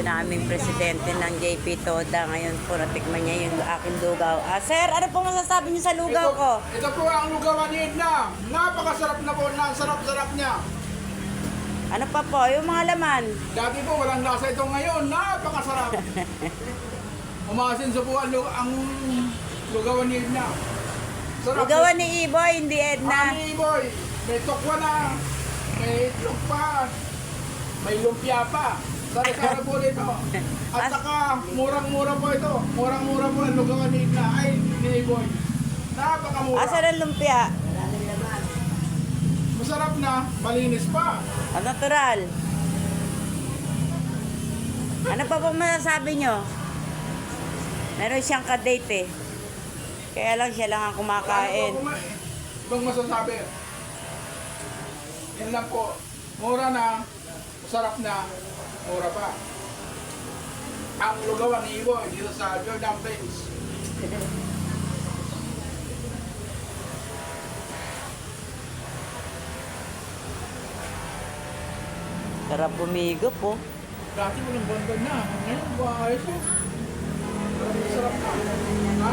naming presidente ng JP Toda. Ngayon po natikman niya yung aking lugaw. Sir, ano po masasabi niyo sa lugaw ko? Ito po ang lugawan ni Edna. Napakasarap na po. Sarap-sarap niya. Ano pa po? Yung mga laman. Dati po walang lasa ito ngayon. Napakasarap. Umasin sa po ang lugawan ni Edna. Sarap. Lugawan ni Iboy, hindi Edna. Ni Boy. May tokwa na. May itlog pa. May lumpia pa. Sari-sari po dito. At saka, murang-mura po ito. Murang-mura po ang lugawan ni Edna. Ay, ni Boy. Napakamura. Asan ang lumpia? Masarap na, malinis pa. Natural. Ano pa pong masasabi nyo? Meron siyang kadate eh. Kaya lang siya lang ang kumakain. Ibang masasabi. Yan lang po. Mura na, masarap na, mura pa. Ang lugawan ni Iboy dito sa Jordan Plains. Sarap bumigop po. Dati walang bandan na. Ngayon, ayos po. Sarap na. Ha?